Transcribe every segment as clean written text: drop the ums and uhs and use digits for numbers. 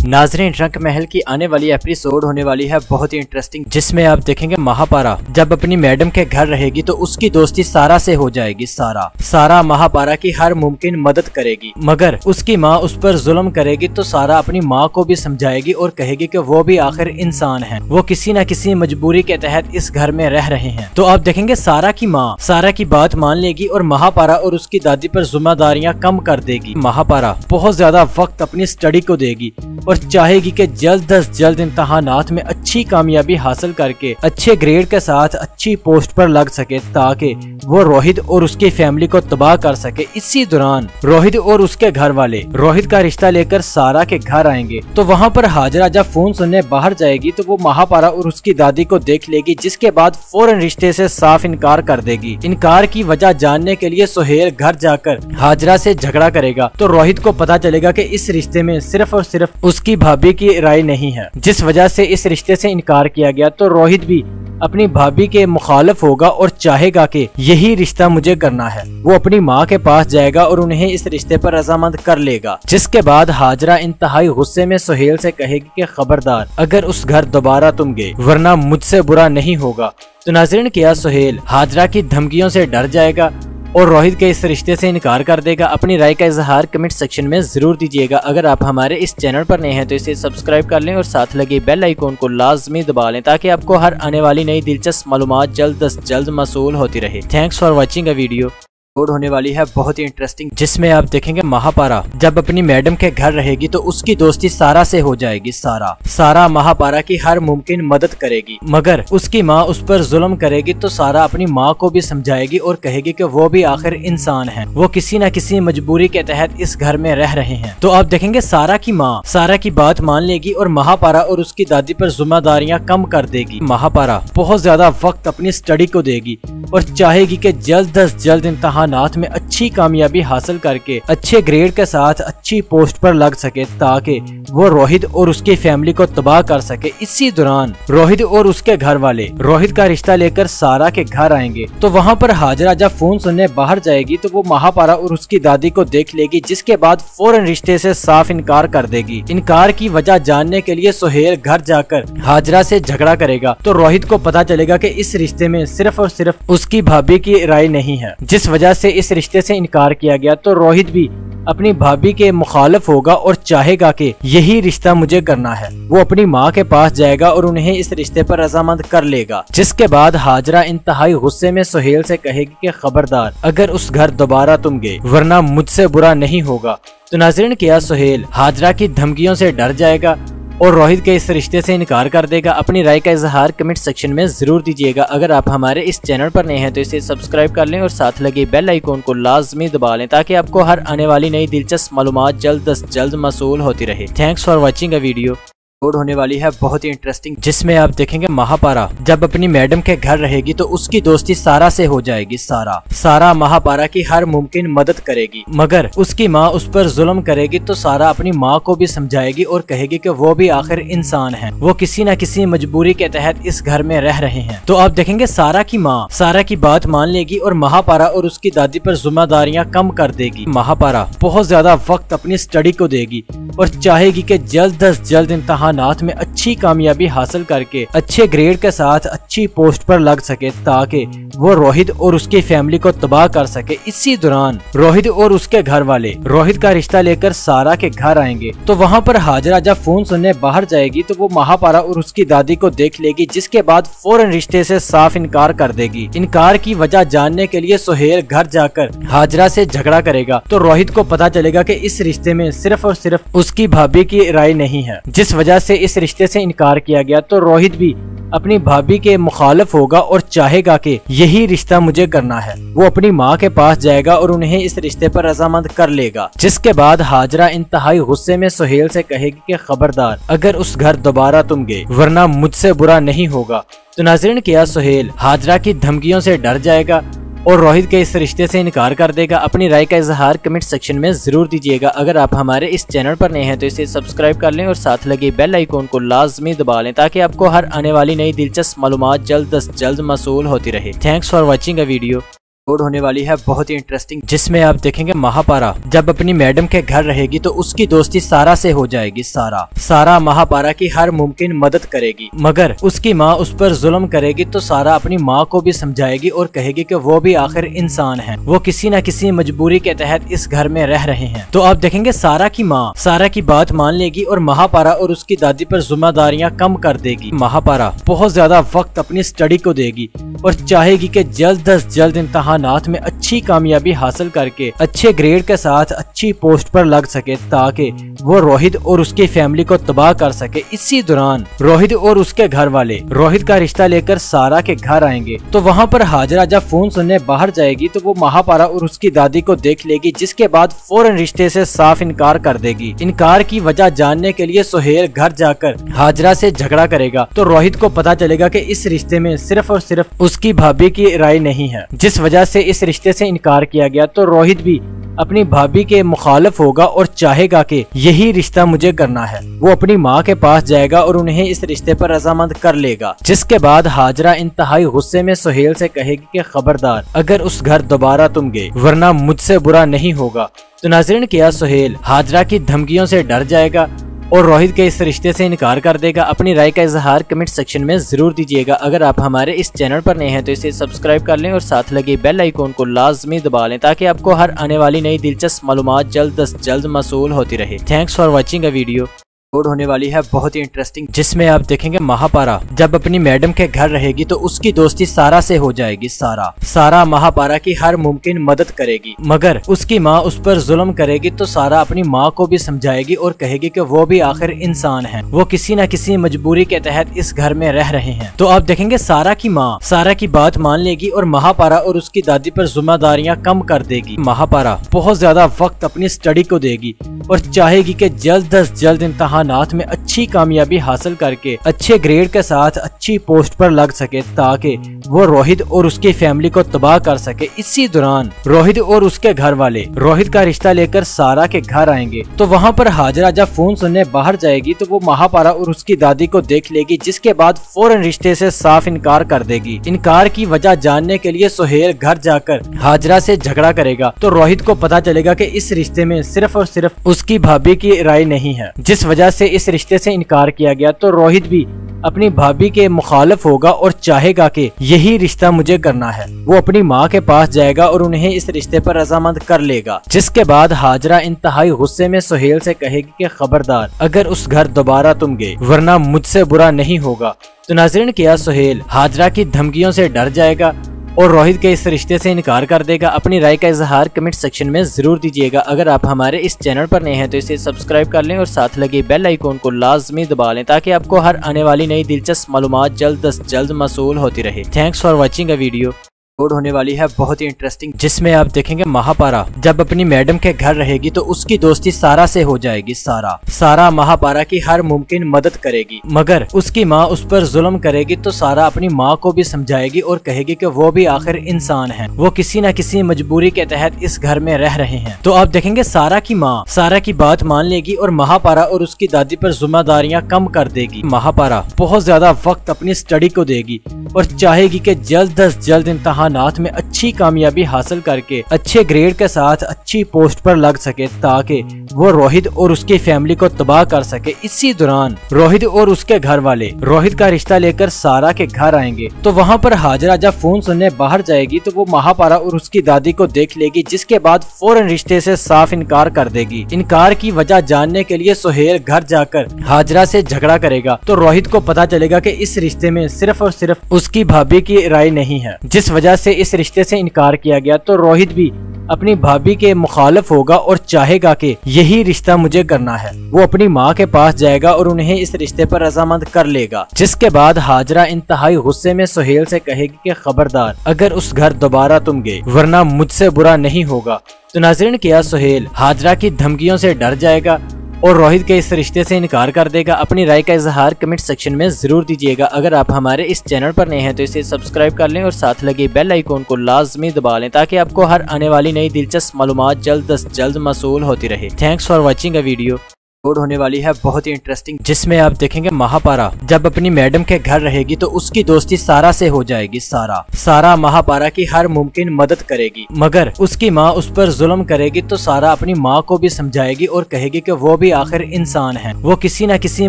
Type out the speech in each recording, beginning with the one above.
नाज़रीन, रंग महल की आने वाली एपिसोड होने वाली है बहुत ही इंटरेस्टिंग, जिसमें आप देखेंगे महापारा जब अपनी मैडम के घर रहेगी तो उसकी दोस्ती सारा से हो जाएगी। सारा महापारा की हर मुमकिन मदद करेगी, मगर उसकी माँ उस पर जुल्म करेगी तो सारा अपनी माँ को भी समझाएगी और कहेगी कि वो भी आखिर इंसान है, वो किसी न किसी मजबूरी के तहत इस घर में रह रहे हैं। तो आप देखेंगे सारा की माँ सारा की बात मान लेगी और महापारा और उसकी दादी पर जिम्मेदारियां कम कर देगी। महापारा बहुत ज्यादा वक्त अपनी स्टडी को देगी और चाहेगी कि जल्द अज जल्द इम्तहानात में अच्छी कामयाबी हासिल करके अच्छे ग्रेड के साथ अच्छी पोस्ट पर लग सके, ताकि वो रोहित और उसकी फैमिली को तबाह कर सके। इसी दौरान रोहित और उसके घर वाले रोहित का रिश्ता लेकर सारा के घर आएंगे, तो वहाँ पर हाजरा जब फोन सुनने बाहर जाएगी तो वो महापारा और उसकी दादी को देख लेगी, जिसके बाद फौरन रिश्ते से साफ इनकार कर देगी। इनकार की वजह जानने के लिए सुहेल घर जाकर हाजरा से झगड़ा करेगा, तो रोहित को पता चलेगा कि इस रिश्ते में सिर्फ और सिर्फ उसकी भाभी की राय नहीं है, जिस वजह से इस रिश्ते से इनकार किया गया। तो रोहित भी अपनी भाभी के मुखालिफ होगा और चाहेगा कि यही रिश्ता मुझे करना है। वो अपनी माँ के पास जाएगा और उन्हें इस रिश्ते पर रजामंद कर लेगा, जिसके बाद हाजरा इंतहाई गुस्से में सुहेल से कहेगी कि खबरदार, अगर उस घर दोबारा तुम गए वरना मुझसे बुरा नहीं होगा। तो नाज़रीन, क्या सुहेल हाजरा की धमकियों से डर जाएगा और रोहित के इस रिश्ते से इनकार कर देगा? अपनी राय का इजहार कमेंट सेक्शन में जरूर दीजिएगा। अगर आप हमारे इस चैनल पर नए हैं तो इसे सब्सक्राइब कर लें और साथ लगे बेल आइकॉन को लाजमी दबा लें, ताकि आपको हर आने वाली नई दिलचस्प मालूमात जल्द अज जल्द मौसूल होती रहे। Thanks for watching a video. होने वाली है बहुत ही इंटरेस्टिंग, जिसमें आप देखेंगे महापारा जब अपनी मैडम के घर रहेगी तो उसकी दोस्ती सारा से हो जाएगी। सारा महापारा की हर मुमकिन मदद करेगी, मगर उसकी माँ उस पर जुल्म करेगी तो सारा अपनी माँ को भी समझाएगी और कहेगी कि वो भी आखिर इंसान है, वो किसी न किसी मजबूरी के तहत इस घर में रह रहे हैं। तो आप देखेंगे सारा की माँ सारा की बात मान लेगी और महापारा और उसकी दादी पर जिम्मेदारियां कम कर देगी। महापारा बहुत ज्यादा वक्त अपनी स्टडी को देगी और चाहेगी कि जल्द अज जल्द इम्तहानात में अच्छी कामयाबी हासिल करके अच्छे ग्रेड के साथ अच्छी पोस्ट पर लग सके, ताकि वो रोहित और उसकी फैमिली को तबाह कर सके। इसी दौरान रोहित और उसके घर वाले रोहित का रिश्ता लेकर सारा के घर आएंगे, तो वहाँ पर हाजरा जब फोन सुनने बाहर जाएगी तो वो महापारा और उसकी दादी को देख लेगी, जिसके बाद फौरन रिश्ते से साफ इनकार कर देगी। इनकार की वजह जानने के लिए सुहेल घर जाकर हाजरा से झगड़ा करेगा, तो रोहित को पता चलेगा कि इस रिश्ते में सिर्फ और सिर्फ उसकी भाभी की राय नहीं है, जिस वजह से इस रिश्ते से इनकार किया गया। तो रोहित भी अपनी भाभी के मुखालिफ होगा और चाहेगा कि यही रिश्ता मुझे करना है। वो अपनी माँ के पास जाएगा और उन्हें इस रिश्ते पर रजामंद कर लेगा, जिसके बाद हाजरा इंतहाई गुस्से में सुहेल से कहेगी कि खबरदार, अगर उस घर दोबारा तुम गए वरना मुझसे बुरा नहीं होगा। तो नाज़रीन, क्या सुहेल हाजरा की धमकियों से डर जाएगा और रोहित के इस रिश्ते से इनकार कर देगा? अपनी राय का इजहार कमेंट सेक्शन में जरूर दीजिएगा। अगर आप हमारे इस चैनल पर नए हैं तो इसे सब्सक्राइब कर लें और साथ लगे बेल आइकॉन को लाजमी दबा लें, ताकि आपको हर आने वाली नई दिलचस्प मालूमात जल्द अज जल्द मौसूल होती रहे। Thanks for watching a video. होने वाली है बहुत ही इंटरेस्टिंग, जिसमें आप देखेंगे महापारा जब अपनी मैडम के घर रहेगी तो उसकी दोस्ती सारा से हो जाएगी। सारा महापारा की हर मुमकिन मदद करेगी, मगर उसकी माँ उस पर जुल्म करेगी तो सारा अपनी माँ को भी समझाएगी और कहेगी कि वो भी आखिर इंसान है, वो किसी न किसी मजबूरी के तहत इस घर में रह रहे हैं। तो आप देखेंगे सारा की माँ सारा की बात मान लेगी और महापारा और उसकी दादी पर जिम्मेदारियां कम कर देगी। महापारा बहुत ज्यादा वक्त अपनी स्टडी को देगी और चाहेगी कि जल्द अज जल्द इम्तहानात में अच्छी कामयाबी हासिल करके अच्छे ग्रेड के साथ अच्छी पोस्ट पर लग सके, ताकि वो रोहित और उसकी फैमिली को तबाह कर सके। इसी दौरान रोहित और उसके घर वाले रोहित का रिश्ता लेकर सारा के घर आएंगे, तो वहाँ पर हाजरा जब फोन सुनने बाहर जाएगी तो वो महापारा और उसकी दादी को देख लेगी, जिसके बाद फौरन रिश्ते से साफ इनकार कर देगी। इनकार की वजह जानने के लिए सुहेल घर जाकर हाजरा से झगड़ा करेगा, तो रोहित को पता चलेगा कि इस रिश्ते में सिर्फ और सिर्फ उसकी भाभी की राय नहीं है, जिस वजह से इस रिश्ते से इनकार किया गया। तो रोहित भी अपनी भाभी के मुखालिफ होगा और चाहेगा कि यही रिश्ता मुझे करना है। वो अपनी माँ के पास जाएगा और उन्हें इस रिश्ते पर रजामंद कर लेगा, जिसके बाद हाजरा इंतहाई गुस्से में सुहेल से कहेगी कि खबरदार, अगर उस घर दोबारा तुम गए वरना मुझसे बुरा नहीं होगा। तो नाज़रीन, क्या सुहेल हाजरा की धमकियों से डर जाएगा और रोहित के इस रिश्ते से इनकार कर देगा? अपनी राय का इजहार कमेंट सेक्शन में जरूर दीजिएगा। अगर आप हमारे इस चैनल पर नए हैं तो इसे सब्सक्राइब कर लें और साथ लगे बेल आइकॉन को लाजमी दबा लें, ताकि आपको हर आने वाली नई दिलचस्प मालूमात जल्द अज जल्द मौसूल होती रहे। Thanks for watching a video. Episode होने वाली है बहुत ही इंटरेस्टिंग, जिसमें आप देखेंगे महापारा जब अपनी मैडम के घर रहेगी तो उसकी दोस्ती सारा से हो जाएगी। सारा महापारा की हर मुमकिन मदद करेगी, मगर उसकी माँ उस पर जुल्म करेगी तो सारा अपनी माँ को भी समझाएगी और कहेगी कि वो भी आखिर इंसान है, वो किसी न किसी मजबूरी के तहत इस घर में रह रहे हैं। तो आप देखेंगे सारा की माँ सारा की बात मान लेगी और महापारा और उसकी दादी पर जिम्मेदारियाँ कम कर देगी। महापारा बहुत ज्यादा वक्त अपनी स्टडी को देगी और चाहेगी कि जल्द अज जल्द इम्तहानात में अच्छी कामयाबी हासिल करके अच्छे ग्रेड के साथ अच्छी पोस्ट पर लग सके, ताकि वो रोहित और उसकी फैमिली को तबाह कर सके। इसी दौरान रोहित और उसके घर वाले रोहित का रिश्ता लेकर सारा के घर आएंगे। तो वहाँ पर हाजरा जब फोन सुनने बाहर जाएगी तो वो महापारा और उसकी दादी को देख लेगी, जिसके बाद फौरन रिश्ते से साफ इनकार कर देगी। इनकार की वजह जानने के लिए सुहेल घर जाकर हाजरा से झगड़ा करेगा। तो रोहित को पता चलेगा कि इस रिश्ते में सिर्फ और सिर्फ उसकी भाभी की राय नहीं है, जिस वजह से इस रिश्ते से इनकार किया गया। तो रोहित भी अपनी भाभी के मुखालिफ होगा और चाहेगा कि यही रिश्ता मुझे करना है। वो अपनी माँ के पास जाएगा और उन्हें इस रिश्ते पर रजामंद कर लेगा, जिसके बाद हाजरा इंतहाई गुस्से में सुहेल से कहेगी कि खबरदार अगर उस घर दोबारा तुम गए वरना मुझसे बुरा नहीं होगा। तो नाज़रीन, क्या सुहेल हाजरा की धमकियों से डर जाएगा और रोहित के इस रिश्ते से इनकार कर देगा? अपनी राय का इजहार कमेंट सेक्शन में जरूर दीजिएगा। अगर आप हमारे इस चैनल पर नए हैं तो इसे सब्सक्राइब कर लें और साथ लगे बेल आइकॉन को लाजमी दबा लें, ताकि आपको हर आने वाली नई दिलचस्प मालूमात जल्द अज जल्द मौसूल होती रहे। Thanks for watching a video. होने वाली है बहुत ही इंटरेस्टिंग, जिसमें आप देखेंगे महापारा जब अपनी मैडम के घर रहेगी तो उसकी दोस्ती सारा से हो जाएगी। सारा महापारा की हर मुमकिन मदद करेगी, मगर उसकी माँ उस पर जुल्म करेगी। तो सारा अपनी माँ को भी समझाएगी और कहेगी कि वो भी आखिर इंसान है, वो किसी न किसी मजबूरी के तहत इस घर में रह रहे हैं। तो आप देखेंगे सारा की माँ सारा की बात मान लेगी और महापारा और उसकी दादी पर जिम्मेदारियाँ कम कर देगी। महापारा बहुत ज्यादा वक्त अपनी स्टडी को देगी और चाहेगी कि जल्द अज जल्द इम्तहानात में अच्छी कामयाबी हासिल करके अच्छे ग्रेड के साथ अच्छी पोस्ट पर लग सके, ताकि वो रोहित और उसकी फैमिली को तबाह कर सके। इसी दौरान रोहित और उसके घर वाले रोहित का रिश्ता लेकर सारा के घर आएंगे। तो वहाँ पर हाजरा जब फोन सुनने बाहर जाएगी तो वो महापारा और उसकी दादी को देख लेगी, जिसके बाद फौरन रिश्ते से साफ इनकार कर देगी। इनकार की वजह जानने के लिए सुहेल घर जाकर हाजरा से झगड़ा करेगा। तो रोहित को पता चलेगा कि इस रिश्ते में सिर्फ और सिर्फ उसकी भाभी की राय नहीं है, जिस वजह से इस रिश्ते से इनकार किया गया। तो रोहित भी अपनी भाभी के मुखालिफ होगा और चाहेगा कि यही रिश्ता मुझे करना है। वो अपनी माँ के पास जाएगा और उन्हें इस रिश्ते पर रजामंद कर लेगा, जिसके बाद हाजरा इंतहाई गुस्से में सुहेल से कहेगी कि खबरदार अगर उस घर दोबारा तुम गए वरना मुझसे बुरा नहीं होगा। तो नाज़रीन, क्या सुहेल हाजरा की धमकियों से डर जाएगा और रोहित के इस रिश्ते से इनकार कर देगा? अपनी राय का इजहार कमेंट सेक्शन में जरूर दीजिएगा। अगर आप हमारे इस चैनल पर नए हैं तो इसे सब्सक्राइब कर लें और साथ लगे बेल आइकॉन को लाजमी दबा लें, ताकि आपको हर आने वाली नई दिलचस्प मालूमात जल्द अज जल्द मौसूल होती रहे। Thanks for watching a video. होने वाली है बहुत ही इंटरेस्टिंग, जिसमें आप देखेंगे महापारा जब अपनी मैडम के घर रहेगी तो उसकी दोस्ती सारा से हो जाएगी। सारा महापारा की हर मुमकिन मदद करेगी, मगर उसकी माँ उस पर जुल्म करेगी। तो सारा अपनी माँ को भी समझाएगी और कहेगी कि वो भी आखिर इंसान है, वो किसी न किसी मजबूरी के तहत इस घर में रह रहे हैं। तो आप देखेंगे सारा की माँ सारा की बात मान लेगी और महापारा और उसकी दादी पर जिम्मेदारियाँ कम कर देगी। महापारा बहुत ज्यादा वक्त अपनी स्टडी को देगी और चाहेगी कि जल्द अज जल्द इम्तहानात में अच्छी कामयाबी हासिल करके अच्छे ग्रेड के साथ अच्छी पोस्ट पर लग सके, ताकि वो रोहित और उसकी फैमिली को तबाह कर सके। इसी दौरान रोहित और उसके घर वाले रोहित का रिश्ता लेकर सारा के घर आएंगे। तो वहाँ पर हाजरा जब फोन सुनने बाहर जाएगी तो वो महापारा और उसकी दादी को देख लेगी, जिसके बाद फौरन रिश्ते से साफ इनकार कर देगी। इनकार की वजह जानने के लिए सुहेल घर जाकर हाजरा से झगड़ा करेगा। तो रोहित को पता चलेगा कि इस रिश्ते में सिर्फ और सिर्फ उसकी भाभी की राय नहीं है, जिस वजह से इस रिश्ते से इनकार किया गया। तो रोहित भी अपनी भाभी के मुखालिफ होगा और चाहेगा कि यही रिश्ता मुझे करना है। वो अपनी माँ के पास जाएगा और उन्हें इस रिश्ते पर रजामंद कर लेगा, जिसके बाद हाजरा इंतहाई गुस्से में सुहेल से कहेगी कि खबरदार अगर उस घर दोबारा तुम गए वरना मुझसे बुरा नहीं होगा। तो नाज़रीन, क्या सुहेल हाजरा की धमकियों से डर जाएगा और रोहित के इस रिश्ते से इनकार कर देगा? अपनी राय का इजहार कमेंट सेक्शन में जरूर दीजिएगा। अगर आप हमारे इस चैनल पर नए हैं तो इसे सब्सक्राइब कर लें और साथ लगे बेल आइकॉन को लाजमी दबा लें, ताकि आपको हर आने वाली नई दिलचस्प मालूमात जल्द अज जल्द मौसूल होती रहे। Thanks for watching a video. Upload होने वाली है बहुत ही इंटरेस्टिंग, जिसमें आप देखेंगे महापारा जब अपनी मैडम के घर रहेगी तो उसकी दोस्ती सारा से हो जाएगी। सारा महापारा की हर मुमकिन मदद करेगी, मगर उसकी माँ उस पर जुल्म करेगी तो सारा अपनी माँ को भी समझाएगी और कहेगी कि वो भी आखिर इंसान है, वो किसी न किसी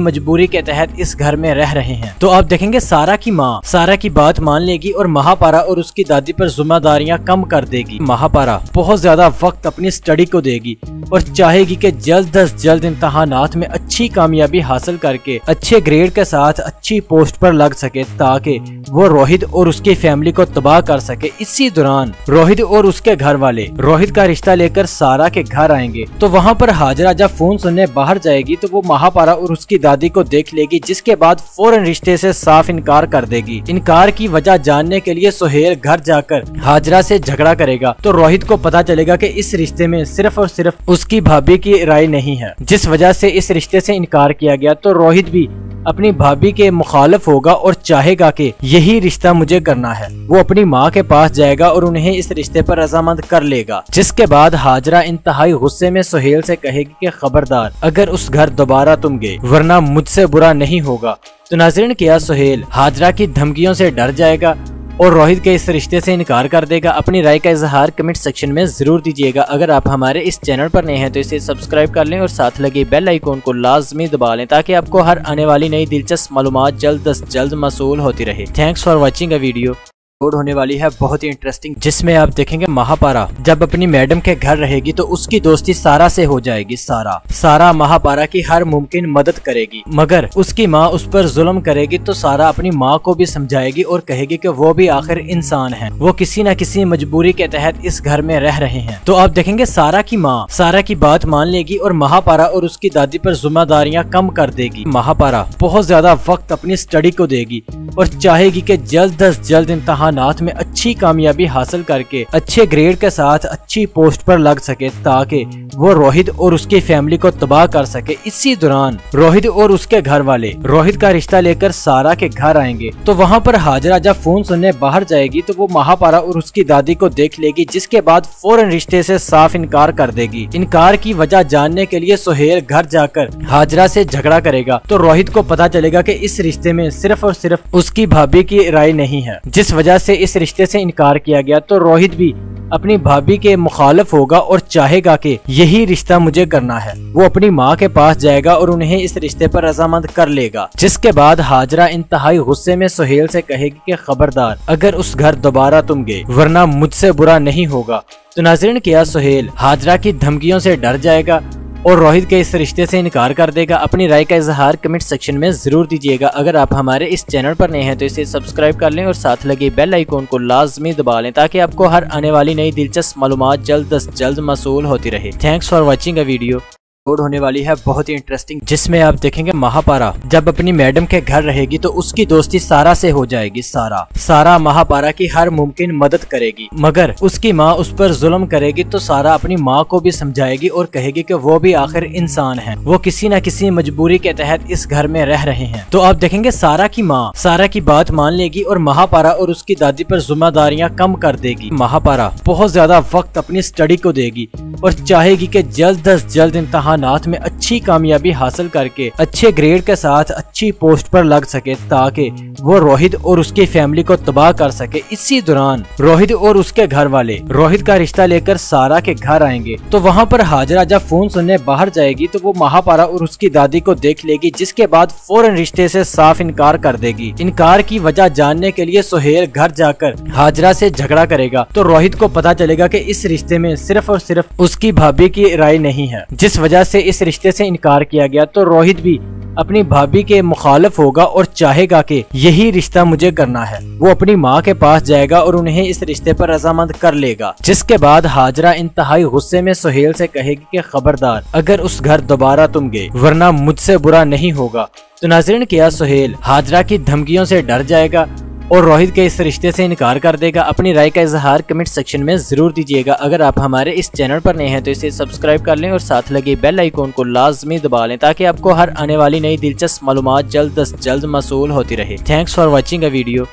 मजबूरी के तहत इस घर में रह रहे हैं। तो आप देखेंगे सारा की माँ सारा की बात मान लेगी और महापारा और उसकी दादी पर जिम्मेदारियाँ कम कर देगी। महापारा बहुत ज्यादा वक्त अपनी स्टडी को देगी और चाहेगी कि जल्द अज जल्द इम्तहानात में अच्छी कामयाबी हासिल करके अच्छे ग्रेड के साथ अच्छी पोस्ट पर लग सके, ताकि वो रोहित और उसकी फैमिली को तबाह कर सके। इसी दौरान रोहित और उसके घर वाले रोहित का रिश्ता लेकर सारा के घर आएंगे, तो वहाँ पर हाजरा जब फोन सुनने बाहर जाएगी तो वो महापारा और उसकी दादी को देख लेगी, जिसके बाद फौरन रिश्ते से साफ इनकार कर देगी। इनकार की वजह जानने के लिए सुहेल घर जाकर हाजरा से झगड़ा करेगा, तो रोहित को पता चलेगा कि इस रिश्ते में सिर्फ और सिर्फ उसकी भाभी की राय नहीं है, जिस वजह से इस रिश्ते से इनकार किया गया। तो रोहित भी अपनी भाभी के मुखालिफ होगा और चाहेगा कि यही रिश्ता मुझे करना है। वो अपनी माँ के पास जाएगा और उन्हें इस रिश्ते पर रजामंद कर लेगा, जिसके बाद हाजरा इंतहाई गुस्से में सुहेल से कहेगी कि खबरदार अगर उस घर दोबारा तुम गए वरना मुझसे बुरा नहीं होगा। तो नाज़रीन, क्या सुहेल हाजरा की धमकियों से डर जाएगा और रोहित के इस रिश्ते से इनकार कर देगा? अपनी राय का इजहार कमेंट सेक्शन में जरूर दीजिएगा। अगर आप हमारे इस चैनल पर नए हैं तो इसे सब्सक्राइब कर लें और साथ लगे बेल आइकॉन को लाजमी दबा लें, ताकि आपको हर आने वाली नई दिलचस्प मालूमात जल्द अज जल्द मौसूल होती रहे। Thanks for watching a video. Upload होने वाली है बहुत ही इंटरेस्टिंग, जिसमें आप देखेंगे महापारा जब अपनी मैडम के घर रहेगी तो उसकी दोस्ती सारा से हो जाएगी। सारा महापारा की हर मुमकिन मदद करेगी, मगर उसकी माँ उस पर जुल्म करेगी तो सारा अपनी माँ को भी समझाएगी और कहेगी कि वो भी आखिर इंसान है, वो किसी न किसी मजबूरी के तहत इस घर में रह रहे हैं। तो आप देखेंगे सारा की माँ सारा की बात मान लेगी और महापारा और उसकी दादी पर जिम्मेदारियाँ कम कर देगी। महापारा बहुत ज्यादा वक्त अपनी स्टडी को देगी और चाहेगी कि जल्द अज जल्द इम्तहानात में अच्छी कामयाबी हासिल करके अच्छे ग्रेड के साथ अच्छी पोस्ट पर लग सके, ताकि वो रोहित और उसकी फैमिली को तबाह कर सके। इसी दौरान रोहित और उसके घर वाले रोहित का रिश्ता लेकर सारा के घर आएंगे, तो वहाँ पर हाजरा जब फोन सुनने बाहर जाएगी तो वो महापारा और उसकी दादी को देख लेगी, जिसके बाद फौरन रिश्ते से साफ इनकार कर देगी। इनकार की वजह जानने के लिए सुहेल घर जाकर हाजरा से झगड़ा करेगा, तो रोहित को पता चलेगा कि इस रिश्ते में सिर्फ और सिर्फ उसकी भाभी की राय नहीं है, जिस वजह से इस रिश्ते से इनकार किया गया। तो रोहित भी अपनी भाभी के मुखालिफ होगा और चाहेगा कि यही रिश्ता मुझे करना है। वो अपनी माँ के पास जाएगा और उन्हें इस रिश्ते पर रजामंद कर लेगा, जिसके बाद हाजरा इंतहाई गुस्से में सुहेल से कहेगी कि खबरदार अगर उस घर दोबारा तुम गए वरना मुझसे बुरा नहीं होगा। तो नाज़रीन, क्या सुहेल हाजरा की धमकियों से डर जाएगा और रोहित के इस रिश्ते से इनकार कर देगा? अपनी राय का इजहार कमेंट सेक्शन में जरूर दीजिएगा। अगर आप हमारे इस चैनल पर नए हैं तो इसे सब्सक्राइब कर लें और साथ लगे बेल आइकॉन को लाजमी दबा लें, ताकि आपको हर आने वाली नई दिलचस्प मालूमात जल्द अज जल्द मौसूल होती रहे। Thanks for watching a video. Upload होने वाली है बहुत ही इंटरेस्टिंग, जिसमें आप देखेंगे महापारा जब अपनी मैडम के घर रहेगी तो उसकी दोस्ती सारा से हो जाएगी। सारा महापारा की हर मुमकिन मदद करेगी, मगर उसकी माँ उस पर जुल्म करेगी तो सारा अपनी माँ को भी समझाएगी और कहेगी कि वो भी आखिर इंसान है, वो किसी न किसी मजबूरी के तहत इस घर में रह रहे हैं। तो आप देखेंगे सारा की माँ सारा की बात मान लेगी और महापारा और उसकी दादी पर जिम्मेदारियाँ कम कर देगी। महापारा बहुत ज्यादा वक्त अपनी स्टडी को देगी और चाहेगी कि जल्द अज जल्द इम्तहानात में अच्छी कामयाबी हासिल करके अच्छे ग्रेड के साथ अच्छी पोस्ट पर लग सके, ताकि वो रोहित और उसकी फैमिली को तबाह कर सके। इसी दौरान रोहित और उसके घर वाले रोहित का रिश्ता लेकर सारा के घर आएंगे, तो वहाँ पर हाजरा जब फोन सुनने बाहर जाएगी तो वो महापारा और उसकी दादी को देख लेगी, जिसके बाद फौरन रिश्ते से साफ इनकार कर देगी। इनकार की वजह जानने के लिए सुहेल घर जाकर हाजरा से झगड़ा करेगा, तो रोहित को पता चलेगा कि इस रिश्ते में सिर्फ और सिर्फ उसकी भाभी की राय नहीं है, जिस वजह से इस रिश्ते से इनकार किया गया। तो रोहित भी अपनी भाभी के मुखालिफ होगा और चाहेगा कि यही रिश्ता मुझे करना है। वो अपनी माँ के पास जाएगा और उन्हें इस रिश्ते पर रजामंद कर लेगा, जिसके बाद हाजरा इंतहाई गुस्से में सुहेल से कहेगी कि खबरदार अगर उस घर दोबारा तुम गए वरना मुझसे बुरा नहीं होगा। तो नाज़रीन, क्या सुहेल हाजरा की धमकियों से डर जाएगा और रोहित के इस रिश्ते से इनकार कर देगा? अपनी राय का इजहार कमेंट सेक्शन में जरूर दीजिएगा। अगर आप हमारे इस चैनल पर नए हैं तो इसे सब्सक्राइब कर लें और साथ लगे बेल आइकॉन को लाजमी दबा लें, ताकि आपको हर आने वाली नई दिलचस्प मालूमात जल्द अज जल्द मौसूल होती रहे। Thanks for watching a video.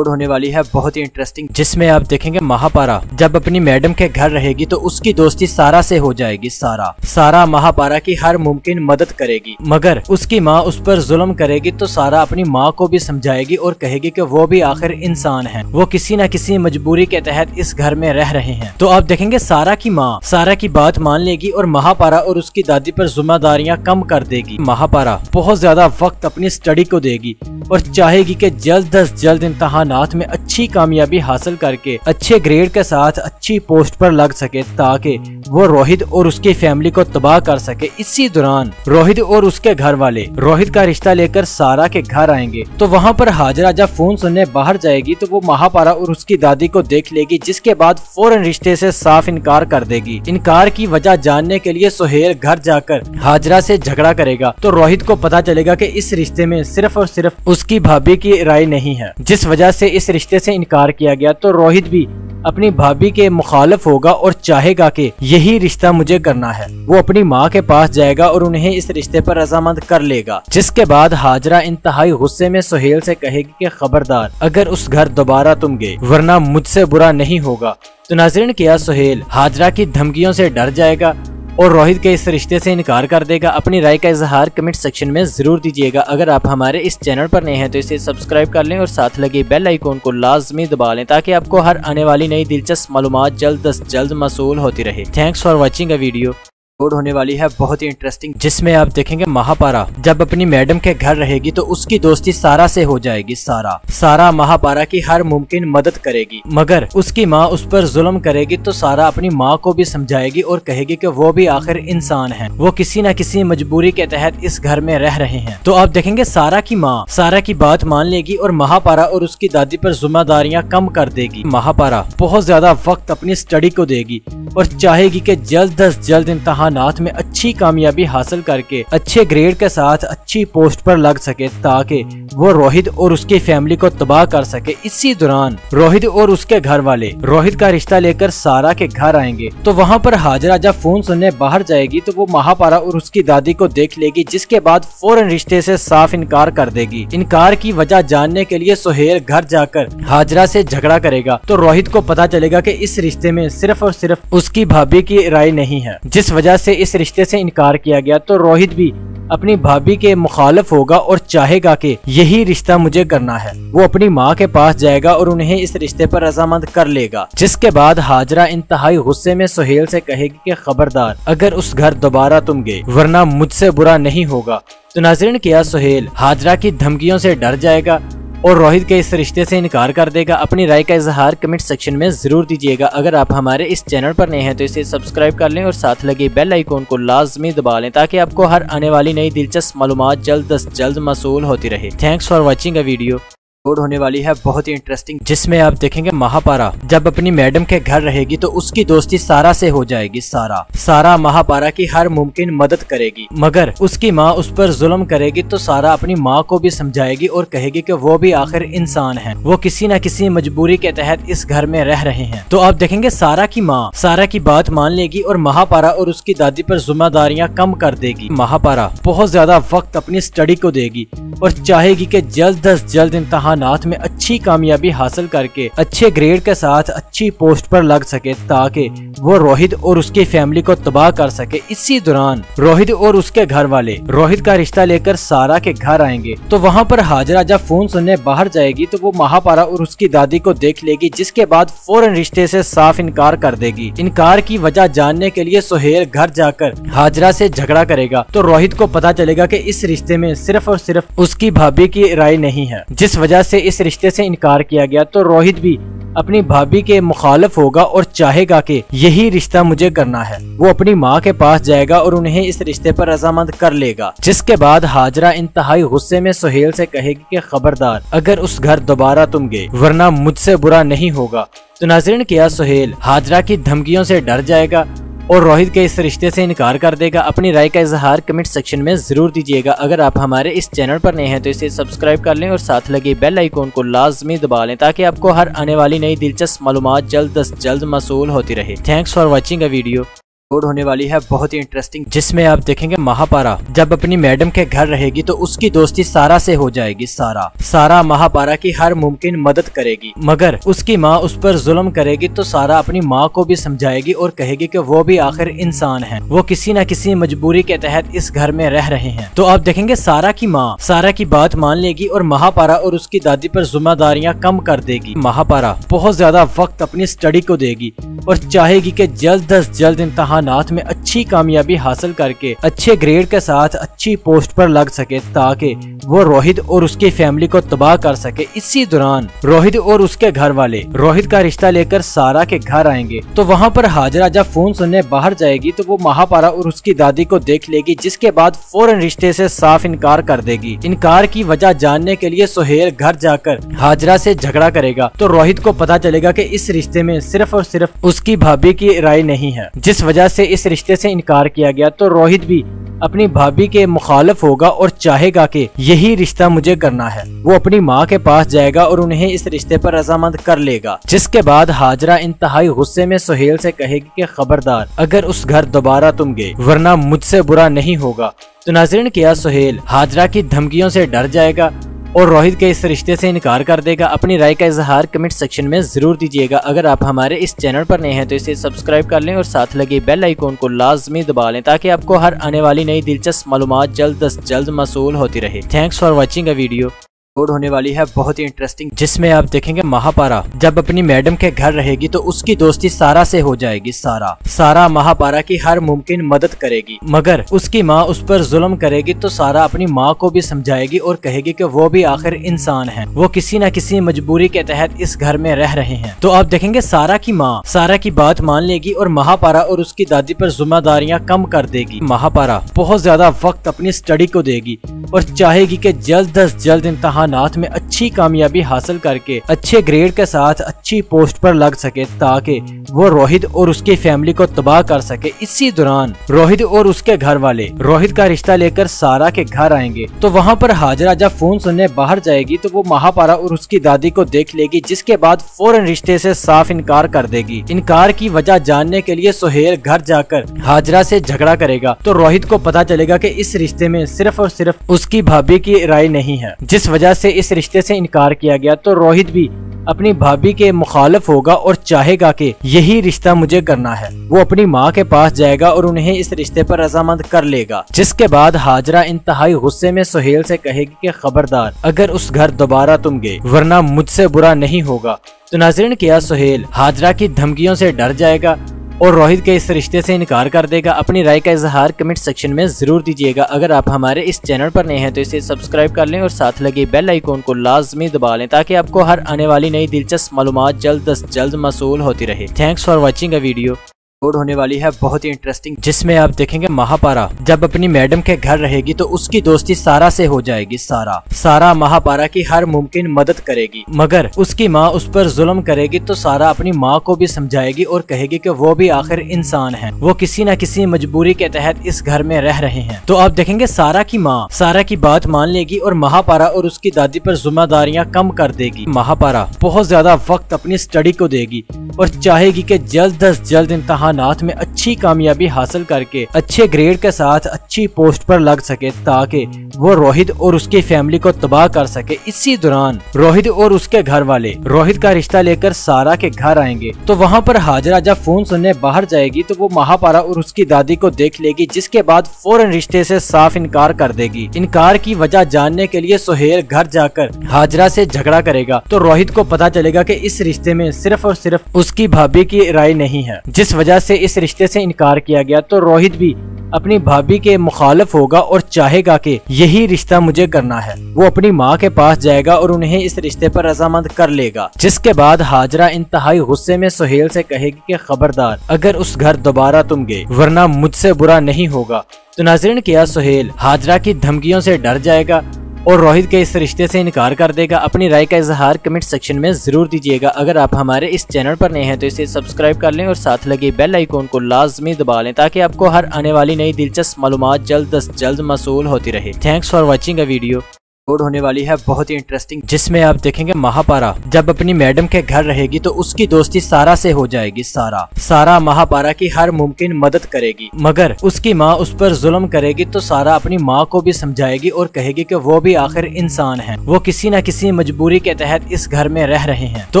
होने वाली है बहुत ही इंटरेस्टिंग, जिसमें आप देखेंगे महापारा जब अपनी मैडम के घर रहेगी तो उसकी दोस्ती सारा से हो जाएगी। सारा महापारा की हर मुमकिन मदद करेगी, मगर उसकी माँ उस पर जुल्म करेगी तो सारा अपनी माँ को भी समझाएगी और कहेगी कि वो भी आखिर इंसान है, वो किसी न किसी मजबूरी के तहत इस घर में रह रहे हैं। तो आप देखेंगे सारा की माँ सारा की बात मान लेगी और महापारा और उसकी दादी पर जिम्मेदारियाँ कम कर देगी। महापारा बहुत ज्यादा वक्त अपनी स्टडी को देगी और चाहेगी कि जल्द अज जल्द इम्तहानात में अच्छी कामयाबी हासिल करके अच्छे ग्रेड के साथ अच्छी पोस्ट पर लग सके, ताकि वो रोहित और उसकी फैमिली को तबाह कर सके। इसी दौरान रोहित और उसके घर वाले रोहित का रिश्ता लेकर सारा के घर आएंगे। तो वहाँ पर हाजरा जब फोन सुनने बाहर जाएगी तो वो महापारा और उसकी दादी को देख लेगी, जिसके बाद फौरन रिश्ते से साफ इनकार कर देगी। इनकार की वजह जानने के लिए सुहेल घर जाकर हाजरा से झगड़ा करेगा। तो रोहित को पता चलेगा कि इस रिश्ते में सिर्फ और सिर्फ उसकी भाभी की राय नहीं है, जिस वजह से इस रिश्ते से इनकार किया गया। तो रोहित भी अपनी भाभी के मुखालिफ होगा और चाहेगा कि यही रिश्ता मुझे करना है। वो अपनी माँ के पास जाएगा और उन्हें इस रिश्ते पर रजामंद कर लेगा। जिसके बाद हाजरा इंतहाई गुस्से में सुहेल से कहेगी कि खबरदार, अगर उस घर दोबारा तुम गए वरना मुझसे बुरा नहीं होगा। तो नाज़रीन, क्या सुहेल हाजरा की धमकियों से डर जाएगा और रोहित के इस रिश्ते से इनकार कर देगा? अपनी राय का इजहार कमेंट सेक्शन में जरूर दीजिएगा। अगर आप हमारे इस चैनल पर नए हैं तो इसे सब्सक्राइब कर लें और साथ लगे बेल आइकॉन को लाजमी दबा लें, ताकि आपको हर आने वाली नई दिलचस्प मालूमात जल्द अज जल्द मौसूल होती रहे। Thanks for watching a video. होने वाली है बहुत ही इंटरेस्टिंग, जिसमें आप देखेंगे महापारा जब अपनी मैडम के घर रहेगी तो उसकी दोस्ती सारा से हो जाएगी। सारा महापारा की हर मुमकिन मदद करेगी, मगर उसकी माँ उस पर जुल्म करेगी तो सारा अपनी माँ को भी समझाएगी और कहेगी कि वो भी आखिर इंसान है, वो किसी न किसी मजबूरी के तहत इस घर में रह रहे हैं। तो आप देखेंगे सारा की माँ सारा की बात मान लेगी और महापारा और उसकी दादी पर जिम्मेदारियाँ कम कर देगी। महापारा बहुत ज्यादा वक्त अपनी स्टडी को देगी और चाहेगी कि जल्द अज जल्द इम्तहानात में अच्छी कामयाबी हासिल करके अच्छे ग्रेड के साथ अच्छी पोस्ट पर लग सके, ताकि वो रोहित और उसकी फैमिली को तबाह कर सके। इसी दौरान रोहित और उसके घर वाले रोहित का रिश्ता लेकर सारा के घर आएंगे। तो वहाँ पर हाजरा जब फोन सुनने बाहर जाएगी तो वो महापारा और उसकी दादी को देख लेगी, जिसके बाद फौरन रिश्ते से साफ इनकार कर देगी। इनकार की वजह जानने के लिए सुहेल घर जाकर हाजरा से झगड़ा करेगा। तो रोहित को पता चलेगा कि इस रिश्ते में सिर्फ और सिर्फ उसकी भाभी की राय नहीं है, जिस वजह से इस रिश्ते से इनकार किया गया। तो रोहित भी अपनी भाभी के मुखालिफ होगा और चाहेगा कि यही रिश्ता मुझे करना है। वो अपनी माँ के पास जाएगा और उन्हें इस रिश्ते पर रजामंद कर लेगा। जिसके बाद हाजरा इंतहाई गुस्से में सुहेल से कहेगी कि खबरदार, अगर उस घर दोबारा तुम गए वरना मुझसे बुरा नहीं होगा। तो नाज़रीन, क्या सुहेल हाजरा की धमकियों से डर जाएगा और रोहित के इस रिश्ते से इनकार कर देगा? अपनी राय का इजहार कमेंट सेक्शन में जरूर दीजिएगा। अगर आप हमारे इस चैनल पर नए हैं तो इसे सब्सक्राइब कर लें और साथ लगे बेल आइकॉन को लाजमी दबा लें, ताकि आपको हर आने वाली नई दिलचस्प मालूमात जल्द अज जल्द मौसूल होती रहे। Thanks for watching a video. होने वाली है बहुत ही इंटरेस्टिंग, जिसमें आप देखेंगे महापारा जब अपनी मैडम के घर रहेगी तो उसकी दोस्ती सारा से हो जाएगी। सारा महापारा की हर मुमकिन मदद करेगी, मगर उसकी माँ उस पर जुल्म करेगी तो सारा अपनी माँ को भी समझाएगी और कहेगी कि वो भी आखिर इंसान है, वो किसी न किसी मजबूरी के तहत इस घर में रह रहे हैं। तो आप देखेंगे सारा की माँ सारा की बात मान लेगी और महापारा और उसकी दादी पर जिम्मेदारियाँ कम कर देगी। महापारा बहुत ज्यादा वक्त अपनी स्टडी को देगी और चाहेगी कि जल्द अज जल्द इम्तहानात में अच्छी कामयाबी हासिल करके अच्छे ग्रेड के साथ अच्छी पोस्ट पर लग सके, ताकि वो रोहित और उसकी फैमिली को तबाह कर सके। इसी दौरान रोहित और उसके घर वाले रोहित का रिश्ता लेकर सारा के घर आएंगे। तो वहाँ पर हाजरा जब फोन सुनने बाहर जाएगी तो वो महापारा और उसकी दादी को देख लेगी, जिसके बाद फौरन रिश्ते से साफ इनकार कर देगी। इनकार की वजह जानने के लिए सुहेल घर जाकर हाजरा से झगड़ा करेगा। तो रोहित को पता चलेगा कि इस रिश्ते में सिर्फ और सिर्फ उसकी भाभी की राय नहीं है, जिस वजह से इस रिश्ते से इनकार किया गया। तो रोहित भी अपनी भाभी के मुखालिफ होगा और चाहेगा कि यही रिश्ता मुझे करना है। वो अपनी माँ के पास जाएगा और उन्हें इस रिश्ते पर रजामंद कर लेगा। जिसके बाद हाजरा इंतहाई गुस्से में सुहेल से कहेगी कि खबरदार, अगर उस घर दोबारा तुम गए वरना मुझसे बुरा नहीं होगा। तो नाज़रीन, क्या सुहेल हाजरा की धमकियों से डर जाएगा और रोहित के इस रिश्ते से इनकार कर देगा? अपनी राय का इजहार कमेंट सेक्शन में जरूर दीजिएगा। अगर आप हमारे इस चैनल पर नए हैं तो इसे सब्सक्राइब कर लें और साथ लगे बेल आइकॉन को लाजमी दबा लें, ताकि आपको हर आने वाली नई दिलचस्प मालूमात जल्द अज जल्द मौसूल होती रहे। Thanks for watching a video. होने वाली है बहुत ही इंटरेस्टिंग, जिसमें आप देखेंगे महापारा जब अपनी मैडम के घर रहेगी तो उसकी दोस्ती सारा से हो जाएगी। सारा महापारा की हर मुमकिन मदद करेगी, मगर उसकी माँ उस पर जुल्म करेगी तो सारा अपनी माँ को भी समझाएगी और कहेगी कि वो भी आखिर इंसान है, वो किसी न किसी मजबूरी के तहत इस घर में रह रहे हैं। तो आप देखेंगे सारा की माँ सारा की बात मान लेगी और महापारा और उसकी दादी पर जिम्मेदारियाँ कम कर देगी। महापारा बहुत ज्यादा वक्त अपनी स्टडी को देगी और चाहेगी कि जल्द अज जल्द इम्तहानात में अच्छी कामयाबी हासिल करके अच्छे ग्रेड के साथ अच्छी पोस्ट पर लग सके, ताकि वो रोहित और उसकी फैमिली को तबाह कर सके। इसी दौरान रोहित और उसके घर वाले रोहित का रिश्ता लेकर सारा के घर आएंगे। तो वहाँ पर हाजरा जब फोन सुनने बाहर जाएगी तो वो महापारा और उसकी दादी को देख लेगी, जिसके बाद फौरन रिश्ते से साफ इनकार कर देगी। इनकार की वजह जानने के लिए सुहेल घर जाकर हाजरा से झगड़ा करेगा। तो रोहित को पता चलेगा कि इस रिश्ते में सिर्फ और सिर्फ उसकी भाभी की राय नहीं है, जिस वजह से इस रिश्ते से इनकार किया गया। तो रोहित भी अपनी भाभी के मुखालिफ होगा और चाहेगा कि यही रिश्ता मुझे करना है। वो अपनी माँ के पास जाएगा और उन्हें इस रिश्ते पर रजामंद कर लेगा, जिसके बाद हाजरा इंतहाई गुस्से में सुहेल से कहेगी कि खबरदार अगर उस घर दोबारा तुम गए वरना मुझसे बुरा नहीं होगा। तो नाज़रीन, क्या सुहेल हाजरा की धमकियों से डर जाएगा और रोहित के इस रिश्ते से इनकार कर देगा? अपनी राय का इजहार कमेंट सेक्शन में जरूर दीजिएगा। अगर आप हमारे इस चैनल पर नए हैं तो इसे सब्सक्राइब कर लें और साथ लगे बेल आइकॉन को लाजमी दबा लें, ताकि आपको हर आने वाली नई दिलचस्प मालूमात जल्द अज जल्द मौसूल होती रहे। Thanks for watching a video. होने वाली है बहुत ही इंटरेस्टिंग, जिसमें आप देखेंगे महापारा जब अपनी मैडम के घर रहेगी तो उसकी दोस्ती सारा से हो जाएगी। सारा महापारा की हर मुमकिन मदद करेगी, मगर उसकी माँ उस पर जुल्म करेगी। तो सारा अपनी माँ को भी समझाएगी और कहेगी कि वो भी आखिर इंसान है, वो किसी न किसी मजबूरी के तहत इस घर में रह रहे हैं। तो आप देखेंगे सारा की माँ सारा की बात मान लेगी और महापारा और उसकी दादी पर जिम्मेदारियाँ कम कर देगी। महापारा बहुत ज्यादा वक्त अपनी स्टडी को देगी और चाहेगी कि जल्द अज जल्द इम्तहानात में अच्छी कामयाबी हासिल करके अच्छे ग्रेड के साथ अच्छी पोस्ट पर लग सके, ताकि वो रोहित और उसकी फैमिली को तबाह कर सके। इसी दौरान रोहित और उसके घर वाले रोहित का रिश्ता लेकर सारा के घर आएंगे। तो वहाँ पर हाजरा जब फोन सुनने बाहर जाएगी तो वो महापारा और उसकी दादी को देख लेगी, जिसके बाद फौरन रिश्ते से साफ इनकार कर देगी। इनकार की वजह जानने के लिए सुहेल घर जाकर हाजरा से झगड़ा करेगा। तो रोहित को पता चलेगा कि इस रिश्ते में सिर्फ और सिर्फ उसकी भाभी की राय नहीं है, जिस वजह से इस रिश्ते से इनकार किया गया। तो रोहित भी अपनी भाभी के मुखालिफ होगा और चाहेगा कि यही रिश्ता मुझे करना है। वो अपनी माँ के पास जाएगा और उन्हें इस रिश्ते पर रजामंद कर लेगा, जिसके बाद हाजरा इंतहाई गुस्से में सुहेल से कहेगी कि खबरदार अगर उस घर दोबारा तुम गए वरना मुझसे बुरा नहीं होगा। तो नाज़रीन, क्या सुहेल हाजरा की धमकियों से डर जाएगा और रोहित के इस रिश्ते से इनकार कर देगा? अपनी राय का इजहार कमेंट सेक्शन में जरूर दीजिएगा। अगर आप हमारे इस चैनल पर नए हैं तो इसे सब्सक्राइब कर लें और साथ लगे बेल आइकॉन को लाजमी दबा लें, ताकि आपको हर आने वाली नई दिलचस्प मालूमात जल्द अज जल्द मौसूल होती रहे। Thanks for watching a video. होने वाली है बहुत ही इंटरेस्टिंग, जिसमें आप देखेंगे महापारा जब अपनी मैडम के घर रहेगी तो उसकी दोस्ती सारा से हो जाएगी। सारा महापारा की हर मुमकिन मदद करेगी, मगर उसकी माँ उस पर जुल्म करेगी। तो सारा अपनी माँ को भी समझाएगी और कहेगी कि वो भी आखिर इंसान है, वो किसी न किसी मजबूरी के तहत इस घर में रह रहे हैं। तो आप देखेंगे सारा की माँ सारा की बात मान लेगी और महापारा और उसकी दादी पर जिम्मेदारियाँ कम कर देगी। महापारा बहुत ज्यादा वक्त अपनी स्टडी को देगी और चाहेगी कि जल्द अज जल्द इम्तहानात में अच्छी कामयाबी हासिल करके अच्छे ग्रेड के साथ अच्छी पोस्ट पर लग सके, ताकि वो रोहित और उसकी फैमिली को तबाह कर सके। इसी दौरान रोहित और उसके घर वाले रोहित का रिश्ता लेकर सारा के घर आएंगे। तो वहाँ पर हाजरा जब फोन सुनने बाहर जाएगी तो वो महापारा और उसकी दादी को देख लेगी, जिसके बाद फौरन रिश्ते से साफ इनकार कर देगी। इनकार की वजह जानने के लिए सुहेल घर जाकर हाजरा से झगड़ा करेगा। तो रोहित को पता चलेगा कि इस रिश्ते में सिर्फ और सिर्फ उसकी भाभी की राय नहीं है, जिस वजह से इस रिश्ते से इनकार किया गया। तो रोहित भी अपनी भाभी के मुखालिफ होगा और चाहेगा कि यही रिश्ता मुझे करना है। वो अपनी माँ के पास जाएगा और उन्हें इस रिश्ते पर रजामंद कर लेगा, जिसके बाद हाजरा इंतहाई गुस्से में सुहेल से कहेगी कि खबरदार अगर उस घर दोबारा तुम गए वरना मुझसे बुरा नहीं होगा। तो नाज़रीन, क्या सुहेल हाजरा की धमकियों से डर जाएगा और रोहित के इस रिश्ते से इनकार कर देगा? अपनी राय का इजहार कमेंट सेक्शन में जरूर दीजिएगा। अगर आप हमारे इस चैनल पर नए हैं तो इसे सब्सक्राइब कर लें और साथ लगे बेल आइकॉन को लाजमी दबा लें, ताकि आपको हर आने वाली नई दिलचस्प मालूमात जल्द अज जल्द मौसूल होती रहे। Thanks for watching a video. होने वाली है बहुत ही इंटरेस्टिंग, जिसमें आप देखेंगे महापारा जब अपनी मैडम के घर रहेगी तो उसकी दोस्ती सारा से हो जाएगी। सारा महापारा की हर मुमकिन मदद करेगी, मगर उसकी माँ उस पर जुल्म करेगी तो सारा अपनी माँ को भी समझाएगी और कहेगी कि वो भी आखिर इंसान है, वो किसी न किसी मजबूरी के तहत इस घर में रह रहे हैं। तो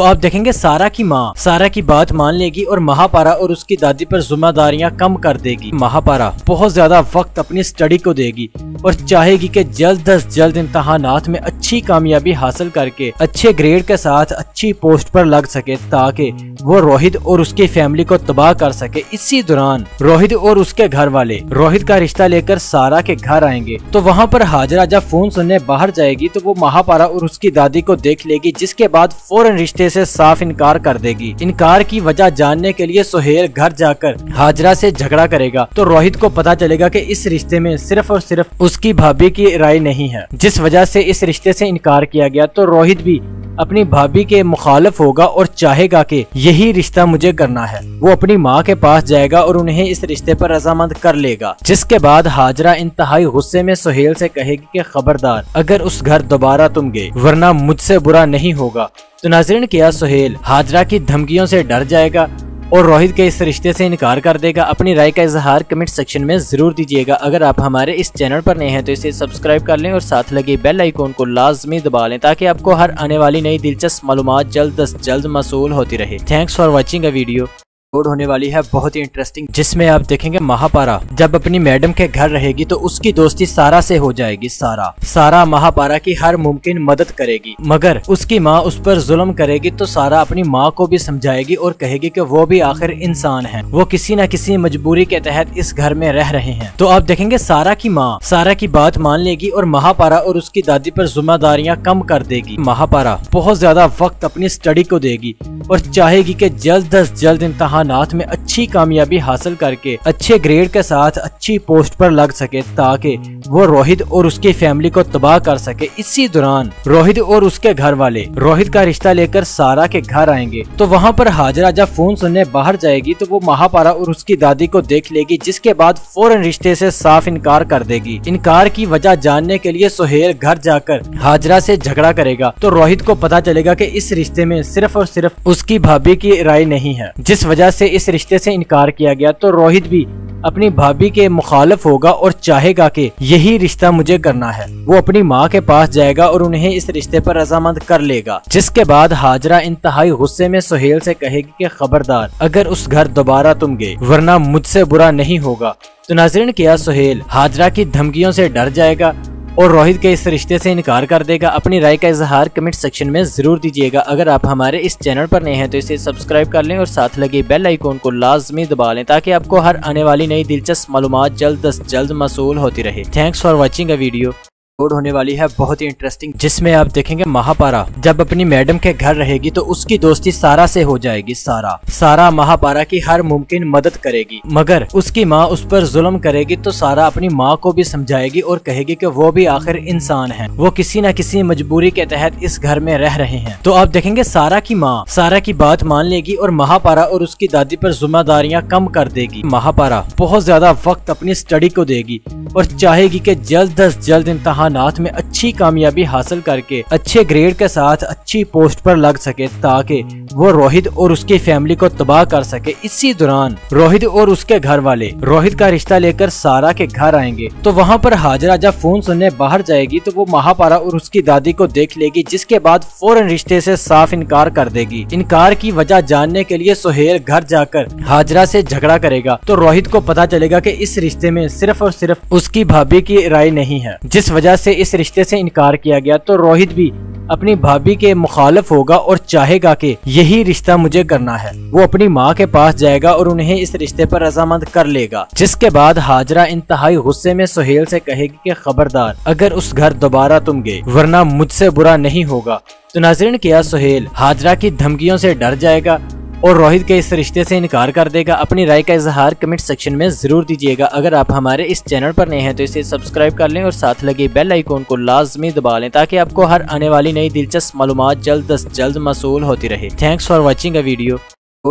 आप देखेंगे सारा की माँ सारा की बात मान लेगी और महापारा और उसकी दादी पर जिम्मेदारियाँ कम कर देगी। महापारा बहुत ज्यादा वक्त अपनी स्टडी को देगी और चाहेगी कि जल्द अज जल्द इम्तहानात में अच्छी कामयाबी हासिल करके अच्छे ग्रेड के साथ अच्छी पोस्ट पर लग सके, ताकि वो रोहित और उसकी फैमिली को तबाह कर सके। इसी दौरान रोहित और उसके घर वाले रोहित का रिश्ता लेकर सारा के घर आएंगे। तो वहाँ पर हाजरा जब फोन सुनने बाहर जाएगी तो वो महापारा और उसकी दादी को देख लेगी, जिसके बाद फौरन रिश्ते से साफ इनकार कर देगी। इनकार की वजह जानने के लिए सुहेल घर जाकर हाजरा से झगड़ा करेगा। तो रोहित को पता चलेगा कि इस रिश्ते में सिर्फ और सिर्फ उसकी भाभी की राय नहीं है, जिस वजह से इस रिश्ते से इनकार किया गया। तो रोहित भी अपनी भाभी के मुखालिफ होगा और चाहेगा कि यही रिश्ता मुझे करना है। वो अपनी माँ के पास जाएगा और उन्हें इस रिश्ते पर रजामंद कर लेगा, जिसके बाद हाजरा इंतहाई गुस्से में सुहेल से कहेगी कि खबरदार अगर उस घर दोबारा तुम गए वरना मुझसे बुरा नहीं होगा। तो नाज़रीन, क्या सुहेल हाजरा की धमकियों से डर जाएगा और रोहित के इस रिश्ते से इनकार कर देगा? अपनी राय का इजहार कमेंट सेक्शन में जरूर दीजिएगा। अगर आप हमारे इस चैनल पर नए हैं तो इसे सब्सक्राइब कर लें और साथ लगे बेल आइकॉन को लाजमी दबा लें, ताकि आपको हर आने वाली नई दिलचस्प मालूमात जल्द अज जल्द मौसूल होती रहे। Thanks for watching a video. होने वाली है बहुत ही इंटरेस्टिंग, जिसमें आप देखेंगे महापारा जब अपनी मैडम के घर रहेगी तो उसकी दोस्ती सारा से हो जाएगी। सारा महापारा की हर मुमकिन मदद करेगी, मगर उसकी माँ उस पर जुल्म करेगी। तो सारा अपनी माँ को भी समझाएगी और कहेगी कि वो भी आखिर इंसान है, वो किसी न किसी मजबूरी के तहत इस घर में रह रहे हैं। तो आप देखेंगे सारा की माँ सारा की बात मान लेगी और महापारा और उसकी दादी पर जिम्मेदारियाँ कम कर देगी। महापारा बहुत ज्यादा वक्त अपनी स्टडी को देगी और चाहेगी कि जल्द अज जल्द इम्तहानात में अच्छी कामयाबी हासिल करके अच्छे ग्रेड के साथ अच्छी पोस्ट पर लग सके, ताकि वो रोहित और उसकी फैमिली को तबाह कर सके। इसी दौरान रोहित और उसके घर वाले रोहित का रिश्ता लेकर सारा के घर आएंगे। तो वहाँ पर हाजरा जब फोन सुनने बाहर जाएगी तो वो महापारा और उसकी दादी को देख लेगी, जिसके बाद फौरन रिश्ते से साफ इनकार कर देगी। इनकार की वजह जानने के लिए सुहेल घर जाकर हाजरा से झगड़ा करेगा। तो रोहित को पता चलेगा कि इस रिश्ते में सिर्फ और सिर्फ उसकी भाभी की राय नहीं है, जिस वजह से इस रिश्ते से इनकार किया गया। तो रोहित भी अपनी भाभी के मुखालिफ होगा और चाहेगा कि यही रिश्ता मुझे करना है। वो अपनी माँ के पास जाएगा और उन्हें इस रिश्ते पर रजामंद कर लेगा, जिसके बाद हाजरा इंतहाई गुस्से में सुहेल से कहेगी कि खबरदार अगर उस घर दोबारा तुम गए वरना मुझसे बुरा नहीं होगा। तो नाज़रीन, क्या सुहेल हाजरा की धमकियों से डर जाएगा और रोहित के इस रिश्ते से इनकार कर देगा? अपनी राय का इजहार कमेंट सेक्शन में जरूर दीजिएगा। अगर आप हमारे इस चैनल पर नए हैं तो इसे सब्सक्राइब कर लें और साथ लगे बेल आइकॉन को लाजमी दबा लें, ताकि आपको हर आने वाली नई दिलचस्प मालूमात जल्द अज जल्द मौसूल होती रहे। Thanks for watching a video. होने वाली है बहुत ही इंटरेस्टिंग, जिसमें आप देखेंगे महापारा जब अपनी मैडम के घर रहेगी तो उसकी दोस्ती सारा से हो जाएगी। सारा महापारा की हर मुमकिन मदद करेगी, मगर उसकी माँ उस पर जुल्म करेगी। तो सारा अपनी माँ को भी समझाएगी और कहेगी कि वो भी आखिर इंसान है, वो किसी न किसी मजबूरी के तहत इस घर में रह रहे हैं। तो आप देखेंगे सारा की माँ सारा की बात मान लेगी और महापारा और उसकी दादी पर जिम्मेदारियाँ कम कर देगी। महापारा बहुत ज्यादा वक्त अपनी स्टडी को देगी और चाहेगी कि जल्द अज जल्द इम्तहानात में अच्छी कामयाबी हासिल करके अच्छे ग्रेड के साथ अच्छी पोस्ट पर लग सके, ताकि वो रोहित और उसकी फैमिली को तबाह कर सके। इसी दौरान रोहित और उसके घर वाले रोहित का रिश्ता लेकर सारा के घर आएंगे। तो वहाँ पर हाजरा जब फोन सुनने बाहर जाएगी तो वो महापारा और उसकी दादी को देख लेगी, जिसके बाद फौरन रिश्ते से साफ इनकार कर देगी। इनकार की वजह जानने के लिए सुहेल घर जाकर हाजरा से झगड़ा करेगा। तो रोहित को पता चलेगा कि इस रिश्ते में सिर्फ और सिर्फ उसकी भाभी की राय नहीं है, जिस वजह से इस रिश्ते से इनकार किया गया। तो रोहित भी अपनी भाभी के मुखालिफ होगा और चाहेगा कि यही रिश्ता मुझे करना है। वो अपनी माँ के पास जाएगा और उन्हें इस रिश्ते पर रजामंद कर लेगा, जिसके बाद हाजरा इंतहाई गुस्से में सुहेल से कहेगी कि खबरदार अगर उस घर दोबारा तुम गए वरना मुझसे बुरा नहीं होगा। तो नाज़रीन, क्या सुहेल हाजरा की धमकियों से डर जाएगा और रोहित के इस रिश्ते से इनकार कर देगा? अपनी राय का इजहार कमेंट सेक्शन में जरूर दीजिएगा। अगर आप हमारे इस चैनल पर नए हैं तो इसे सब्सक्राइब कर लें और साथ लगे बेल आइकॉन को लाजमी दबा लें, ताकि आपको हर आने वाली नई दिलचस्प मालूमात जल्द अज जल्द मौसूल होती रहे। Thanks for watching a video.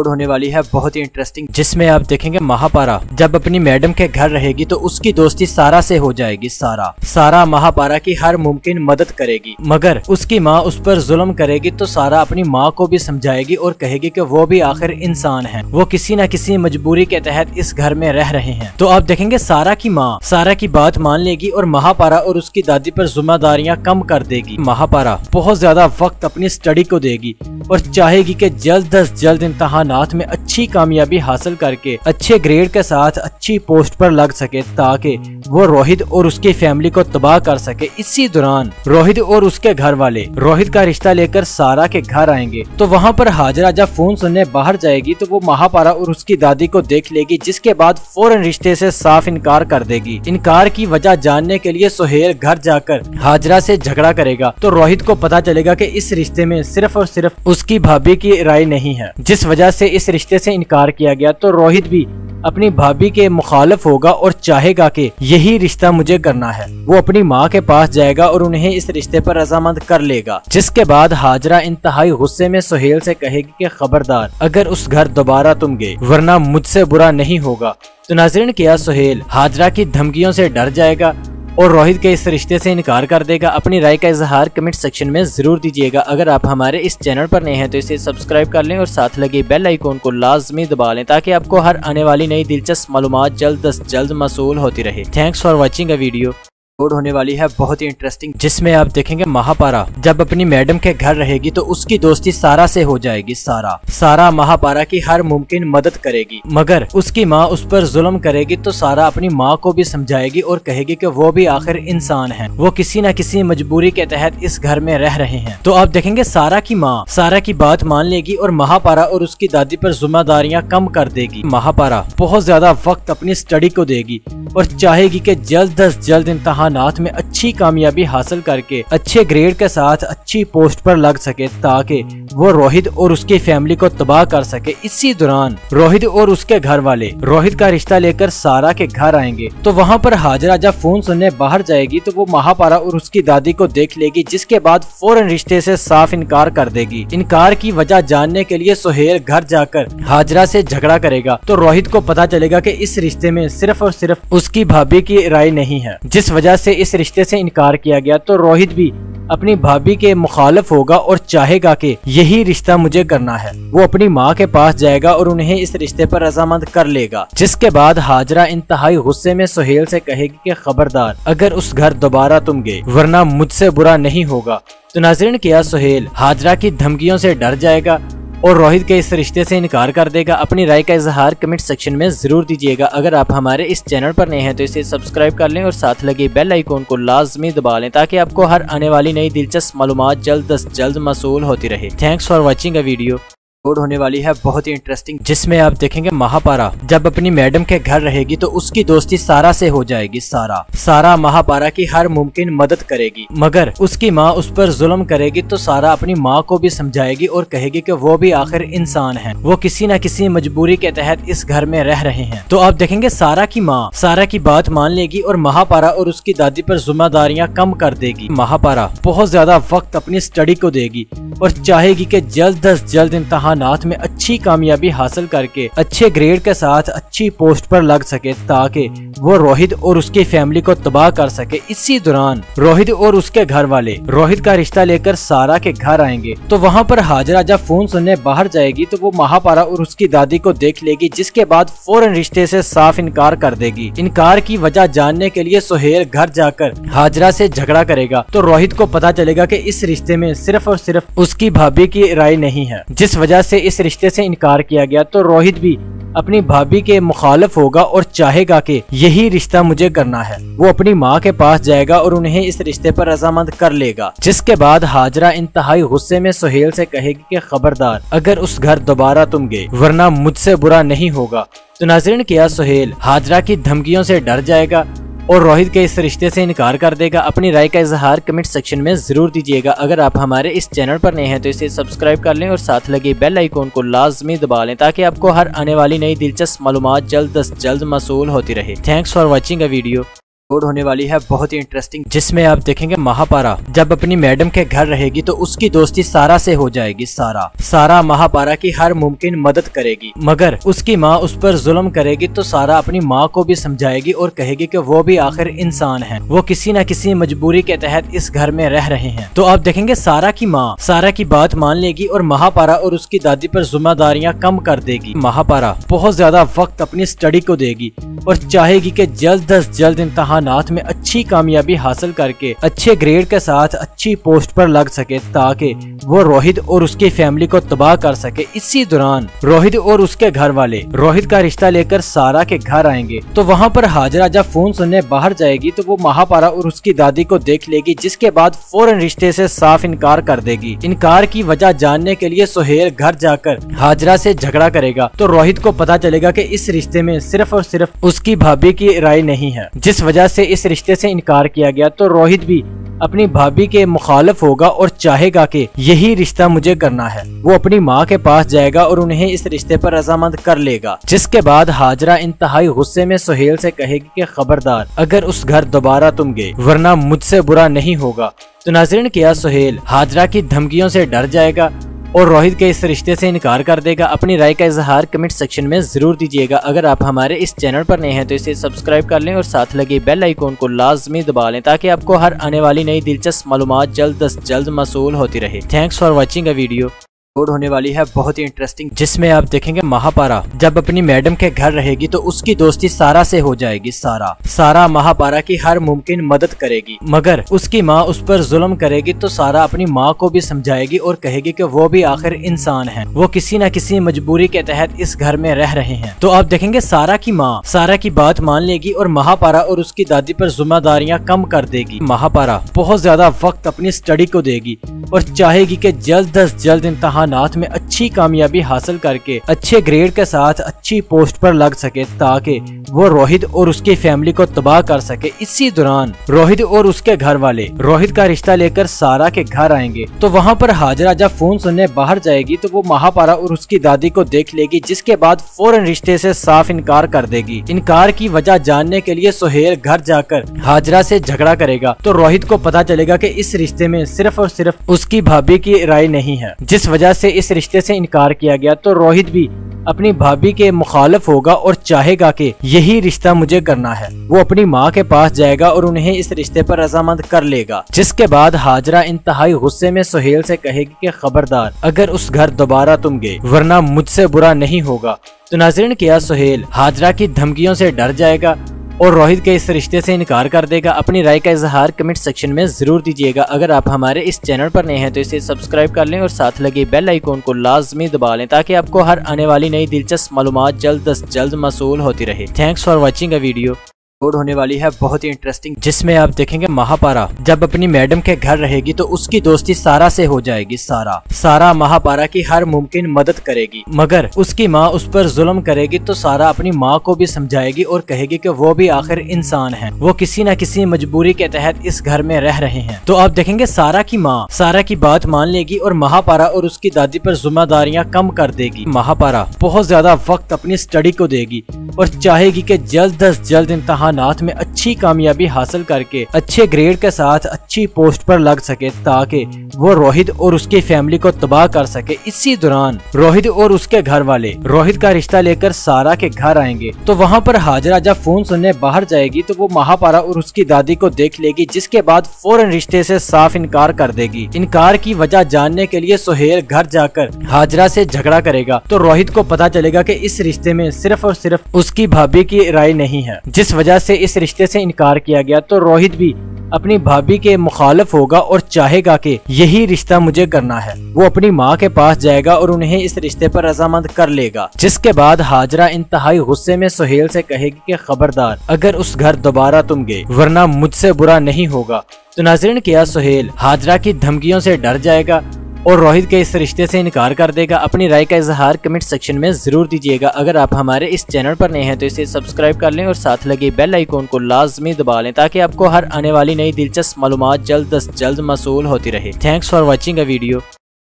होने वाली है बहुत ही इंटरेस्टिंग, जिसमें आप देखेंगे महापारा जब अपनी मैडम के घर रहेगी तो उसकी दोस्ती सारा से हो जाएगी। सारा महापारा की हर मुमकिन मदद करेगी, मगर उसकी माँ उस पर जुल्म करेगी तो सारा अपनी माँ को भी समझाएगी और कहेगी कि वो भी आखिर इंसान है, वो किसी न किसी मजबूरी के तहत इस घर में रह रहे हैं। तो आप देखेंगे सारा की माँ सारा की बात मान लेगी और महापारा और उसकी दादी पर जिम्मेदारियां कम कर देगी। महापारा बहुत ज्यादा वक्त अपनी स्टडी को देगी और चाहेगी कि जल्द अज जल्द इम्तहानात में अच्छी कामयाबी हासिल करके अच्छे ग्रेड के साथ अच्छी पोस्ट पर लग सके, ताकि वो रोहित और उसकी फैमिली को तबाह कर सके। इसी दौरान रोहित और उसके घर वाले रोहित का रिश्ता लेकर सारा के घर आएंगे। तो वहाँ पर हाजरा जब फोन सुनने बाहर जाएगी तो वो महापारा और उसकी दादी को देख लेगी, जिसके बाद फौरन रिश्ते से साफ इनकार कर देगी। इनकार की वजह जानने के लिए सुहेल घर जाकर हाजरा से झगड़ा करेगा। तो रोहित को पता चलेगा कि इस रिश्ते में सिर्फ और सिर्फ उसकी भाभी की राय नहीं है, जिस वजह से इस रिश्ते से इनकार किया गया। तो रोहित भी अपनी भाभी के मुखालिफ होगा और चाहेगा कि यही रिश्ता मुझे करना है। वो अपनी माँ के पास जाएगा और उन्हें इस रिश्ते पर रजामंद कर लेगा। जिसके बाद हाजरा इंतहाई गुस्से में सुहेल से कहेगी कि खबरदार, अगर उस घर दोबारा तुम गए वरना मुझसे बुरा नहीं होगा। तो नाज़रीन, क्या सुहेल हाजरा की धमकियों से डर जाएगा और रोहित के इस रिश्ते से इनकार कर देगा? अपनी राय का इजहार कमेंट सेक्शन में जरूर दीजिएगा। अगर आप हमारे इस चैनल पर नए हैं तो इसे सब्सक्राइब कर लें और साथ लगे बेल आइकॉन को लाजमी दबा लें, ताकि आपको हर आने वाली नई दिलचस्प मालूमात जल्द अज जल्द मौसूल होती रहे। Thanks for watching a video. होने वाली है बहुत ही इंटरेस्टिंग, जिसमें आप देखेंगे महापारा जब अपनी मैडम के घर रहेगी तो उसकी दोस्ती सारा से हो जाएगी। सारा महापारा की हर मुमकिन मदद करेगी, मगर उसकी माँ उस पर जुल्म करेगी तो सारा अपनी माँ को भी समझाएगी और कहेगी कि वो भी आखिर इंसान है, वो किसी न किसी मजबूरी के तहत इस घर में रह रहे हैं। तो आप देखेंगे सारा की माँ सारा की बात मान लेगी और महापारा और उसकी दादी पर जिम्मेदारियां कम कर देगी। महापारा बहुत ज्यादा वक्त अपनी स्टडी को देगी और चाहेगी कि जल्द अज जल्द इम्तहानात में अच्छी कामयाबी हासिल करके अच्छे ग्रेड के साथ अच्छी पोस्ट पर लग सके, ताकि वो रोहित और उसकी फैमिली को तबाह कर सके। इसी दौरान रोहित और उसके घर वाले रोहित का रिश्ता लेकर सारा के घर आएंगे। तो वहाँ पर हाजरा जब फोन सुनने बाहर जाएगी तो वो महापारा और उसकी दादी को देख लेगी, जिसके बाद फौरन रिश्ते से साफ इनकार कर देगी। इनकार की वजह जानने के लिए सुहेल घर जाकर हाजरा से झगड़ा करेगा। तो रोहित को पता चलेगा कि इस रिश्ते में सिर्फ और सिर्फ उसकी भाभी की राय नहीं है, जिस वजह से इस रिश्ते से इनकार किया गया। तो रोहित भी अपनी भाभी के मुखालिफ होगा और चाहेगा कि यही रिश्ता मुझे करना है। वो अपनी माँ के पास जाएगा और उन्हें इस रिश्ते पर रजामंद कर लेगा। जिसके बाद हाजरा इंतहाई गुस्से में सुहेल से कहेगी कि खबरदार, अगर उस घर दोबारा तुम गए वरना मुझसे बुरा नहीं होगा। तो नाज़रीन, क्या सुहेल हाजरा की धमकियों से डर जाएगा और रोहित के इस रिश्ते से इनकार कर देगा? अपनी राय का इजहार कमेंट सेक्शन में जरूर दीजिएगा। अगर आप हमारे इस चैनल पर नए हैं तो इसे सब्सक्राइब कर लें और साथ लगे बेल आइकॉन को लाजमी दबा लें, ताकि आपको हर आने वाली नई दिलचस्प मालूमात जल्द अज जल्द मौसूल होती रहे। Thanks for watching a video. होने वाली है बहुत ही इंटरेस्टिंग, जिसमें आप देखेंगे महापारा जब अपनी मैडम के घर रहेगी तो उसकी दोस्ती सारा से हो जाएगी। सारा महापारा की हर मुमकिन मदद करेगी, मगर उसकी माँ उस पर जुल्म करेगी तो सारा अपनी माँ को भी समझाएगी और कहेगी कि वो भी आखिर इंसान है, वो किसी न किसी मजबूरी के तहत इस घर में रह रहे हैं। तो आप देखेंगे सारा की माँ सारा की बात मान लेगी और महापारा और उसकी दादी पर जिम्मेदारियां कम कर देगी। महापारा बहुत ज्यादा वक्त अपनी स्टडी को देगी और चाहेगी कि जल्द अज जल्द इम्तहानात में अच्छी कामयाबी हासिल करके अच्छे ग्रेड के साथ अच्छी पोस्ट पर लग सके, ताकि वो रोहित और उसकी फैमिली को तबाह कर सके। इसी दौरान रोहित और उसके घर वाले रोहित का रिश्ता लेकर सारा के घर आएंगे। तो वहाँ पर हाजरा जब फोन सुनने बाहर जाएगी तो वो महापारा और उसकी दादी को देख लेगी, जिसके बाद फौरन रिश्ते से साफ इनकार कर देगी। इनकार की वजह जानने के लिए सुहेल घर जाकर हाजरा से झगड़ा करेगा। तो रोहित को पता चलेगा कि इस रिश्ते में सिर्फ और सिर्फ उसकी भाभी की राय नहीं है, जिस वजह से इस रिश्ते से इनकार किया गया। तो रोहित भी अपनी भाभी के मुखालिफ होगा और चाहेगा कि यही रिश्ता मुझे करना है। वो अपनी माँ के पास जाएगा और उन्हें इस रिश्ते पर रजामंद कर लेगा। जिसके बाद हाजरा इंतहाई गुस्से में सुहेल से कहेगी कि खबरदार, अगर उस घर दोबारा तुम गए वरना मुझसे बुरा नहीं होगा। तो नाज़रीन, क्या सुहेल हाजरा की धमकियों से डर जाएगा और रोहित के इस रिश्ते से इनकार कर देगा? अपनी राय का इजहार कमेंट सेक्शन में जरूर दीजिएगा। अगर आप हमारे इस चैनल पर नए हैं तो इसे सब्सक्राइब कर लें और साथ लगे बेल आइकॉन को लाजमी दबा लें, ताकि आपको हर आने वाली नई दिलचस्प मालूमात जल्द अज जल्द मौसूल होती रहे। Thanks for watching a video. होने वाली है बहुत ही इंटरेस्टिंग, जिसमें आप देखेंगे महापारा जब अपनी मैडम के घर रहेगी तो उसकी दोस्ती सारा से हो जाएगी। सारा महापारा की हर मुमकिन मदद करेगी, मगर उसकी माँ उस पर जुल्म करेगी तो सारा अपनी माँ को भी समझाएगी और कहेगी कि वो भी आखिर इंसान है, वो किसी न किसी मजबूरी के तहत इस घर में रह रहे हैं। तो आप देखेंगे सारा की माँ सारा की बात मान लेगी और महापारा और उसकी दादी पर जिम्मेदारियां कम कर देगी। महापारा बहुत ज्यादा वक्त अपनी स्टडी को देगी और चाहेगी कि जल्द अज जल्द इम्तहानात में अच्छी कामयाबी हासिल करके अच्छे ग्रेड के साथ अच्छी पोस्ट पर लग सके, ताकि वो रोहित और उसकी फैमिली को तबाह कर सके। इसी दौरान रोहित और उसके घर वाले रोहित का रिश्ता लेकर सारा के घर आएंगे। तो वहाँ पर हाजरा जब फोन सुनने बाहर जाएगी तो वो महापारा और उसकी दादी को देख लेगी, जिसके बाद फौरन रिश्ते से साफ इनकार कर देगी। इनकार की वजह जानने के लिए सुहेल घर जाकर हाजरा से झगड़ा करेगा। तो रोहित को पता चलेगा कि इस रिश्ते में सिर्फ और सिर्फ उसकी भाभी की राय नहीं है, जिस वजह से इस रिश्ते से इनकार किया गया। तो रोहित भी अपनी भाभी के मुखालिफ होगा और चाहेगा कि यही रिश्ता मुझे करना है। वो अपनी माँ के पास जाएगा और उन्हें इस रिश्ते पर रजामंद कर लेगा, जिसके बाद हाजरा इंतहाई गुस्से में सुहेल से कहेगी कि खबरदार अगर उस घर दोबारा तुम गए वरना मुझसे बुरा नहीं होगा। तो नाज़रीन, क्या सुहेल हाजरा की धमकियों से डर जाएगा और रोहित के इस रिश्ते से इनकार कर देगा? अपनी राय का इजहार कमेंट सेक्शन में जरूर दीजिएगा। अगर आप हमारे इस चैनल पर नए हैं तो इसे सब्सक्राइब कर लें और साथ लगे बेल आइकॉन को लाजमी दबा लें, ताकि आपको हर आने वाली नई दिलचस्प मालूमात जल्द अज जल्द मौसूल होती रहे। Thanks for watching a video. होने वाली है बहुत ही इंटरेस्टिंग, जिसमें आप देखेंगे महापारा जब अपनी मैडम के घर रहेगी तो उसकी दोस्ती सारा से हो जाएगी। सारा महापारा की हर मुमकिन मदद करेगी, मगर उसकी माँ उस पर जुल्म करेगी। तो सारा अपनी माँ को भी समझाएगी और कहेगी कि वो भी आखिर इंसान है, वो किसी न किसी मजबूरी के तहत इस घर में रह रहे हैं। तो आप देखेंगे सारा की माँ सारा की बात मान लेगी और महापारा और उसकी दादी पर जिम्मेदारियां कम कर देगी। महापारा बहुत ज्यादा वक्त अपनी स्टडी को देगी और चाहेगी कि जल्द अज जल्द इम्तहानात में अच्छी कामयाबी हासिल करके अच्छे ग्रेड के साथ अच्छी पोस्ट पर लग सके, ताकि वो रोहित और उसकी फैमिली को तबाह कर सके। इसी दौरान रोहित और उसके घर वाले रोहित का रिश्ता लेकर सारा के घर आएंगे। तो वहाँ पर हाजरा जब फोन सुनने बाहर जाएगी तो वो महापारा और उसकी दादी को देख लेगी, जिसके बाद फौरन रिश्ते से साफ इनकार कर देगी। इनकार की वजह जानने के लिए सुहेल घर जाकर हाजरा से झगड़ा करेगा। तो रोहित को पता चलेगा कि इस रिश्ते में सिर्फ और सिर्फ उसकी भाभी की राय नहीं है, जिस वजह से इस रिश्ते से इनकार किया गया। तो रोहित भी अपनी भाभी के मुखालिफ होगा और चाहेगा कि यही रिश्ता मुझे करना है। वो अपनी माँ के पास जाएगा और उन्हें इस रिश्ते पर रजामंद कर लेगा, जिसके बाद हाजरा इंतहाई गुस्से में सुहेल से कहेगी कि खबरदार अगर उस घर दोबारा तुम गए वरना मुझसे बुरा नहीं होगा। तो नाज़रीन, क्या सुहेल हाजरा की धमकियों से डर जाएगा और रोहित के इस रिश्ते से इनकार कर देगा? अपनी राय का इजहार कमेंट सेक्शन में जरूर दीजिएगा। अगर आप हमारे इस चैनल पर नए हैं तो इसे सब्सक्राइब कर लें और साथ लगे बेल आइकॉन को लाजमी दबा लें, ताकि आपको हर आने वाली नई दिलचस्प मालूमात जल्द अज जल्द मौसूल होती रहे। Thanks for watching a video. होने वाली है बहुत ही इंटरेस्टिंग, जिसमें आप देखेंगे महापारा जब अपनी मैडम के घर रहेगी तो उसकी दोस्ती सारा से हो जाएगी। सारा महापारा की हर मुमकिन मदद करेगी, मगर उसकी माँ उस पर जुल्म करेगी। तो सारा अपनी माँ को भी समझाएगी और कहेगी कि वो भी आखिर इंसान है, वो किसी न किसी मजबूरी के तहत इस घर में रह रहे हैं। तो आप देखेंगे सारा की माँ सारा की बात मान लेगी और महापारा और उसकी दादी पर जिम्मेदारियां कम कर देगी। महापारा बहुत ज्यादा वक्त अपनी स्टडी को देगी और चाहेगी कि जल्द अज जल्द इम्तहानात में अच्छी कामयाबी हासिल करके अच्छे ग्रेड के साथ अच्छी पोस्ट पर लग सके, ताकि वो रोहित और उसकी फैमिली को तबाह कर सके। इसी दौरान रोहित और उसके घर वाले रोहित का रिश्ता लेकर सारा के घर आएंगे। तो वहाँ पर हाजरा जब फोन सुनने बाहर जाएगी तो वो महापारा और उसकी दादी को देख लेगी, जिसके बाद फौरन रिश्ते से साफ इनकार कर देगी। इनकार की वजह जानने के लिए सुहेल घर जाकर हाजरा से झगड़ा करेगा। तो रोहित को पता चलेगा कि इस रिश्ते में सिर्फ और सिर्फ उसकी भाभी की राय नहीं है, जिस वजह से इस रिश्ते से इनकार किया गया। तो रोहित भी अपनी भाभी के मुखालिफ होगा और चाहेगा कि यही रिश्ता मुझे करना है। वो अपनी माँ के पास जाएगा और उन्हें इस रिश्ते पर रजामंद कर लेगा, जिसके बाद हाजरा इंतहाई गुस्से में सुहेल से कहेगी कि खबरदार अगर उस घर दोबारा तुम गए वरना मुझसे बुरा नहीं होगा। तो नाज़रीन, क्या सुहेल हाजरा की धमकियों से डर जाएगा और रोहित के इस रिश्ते से इनकार कर देगा? अपनी राय का इजहार कमेंट सेक्शन में जरूर दीजिएगा। अगर आप हमारे इस चैनल पर नए हैं तो इसे सब्सक्राइब कर लें और साथ लगे बेल आइकॉन को लाजमी दबा लें, ताकि आपको हर आने वाली नई दिलचस्प मालूमात जल्द अज जल्द मौसूल होती रहे। Thanks for watching a video.